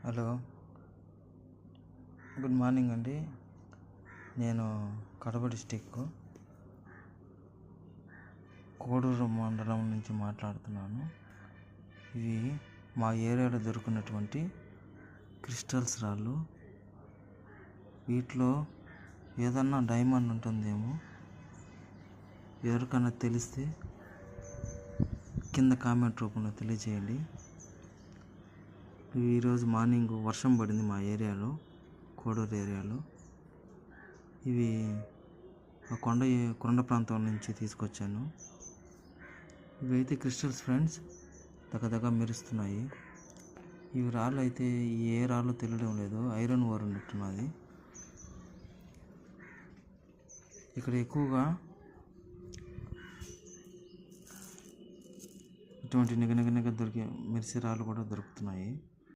Hello, good morning అండి. నేను Kadapa district Koduru మండలం నుంచి మాట్లాడుతున్నాను. ఇవి మా ఏరియాలో దొరికినటువంటి క్రిస్టల్స్ రాళ్ళు. వీటిలో ఏదన్నా డైమండ్ ఉంటుందేమో, ఎవరికైనా తెలిస్తే కింద కామెంట్ రూపంలో తెలియజేయండి. ఈరోజు మార్నింగ్ వర్షం పడింది మా ఏరియాలో, కోడూరు ఏరియాలో. ఇవి కొండ ప్రాంతం నుంచి తీసుకొచ్చాను. ఇవైతే క్రిస్టల్స్ ఫ్రెండ్స్, దగ్గర మెరుస్తున్నాయి. ఇవి రాళ్ళు అయితే ఏ రాళ్ళు తెలియడం లేదు, ఐరన్ ఓర్ ఉన్నట్టున్నది. ఇక్కడ ఎక్కువగా ఇటువంటి నిగనిగ దొరికే మెరిసే రాళ్ళు కూడా దొరుకుతున్నాయి.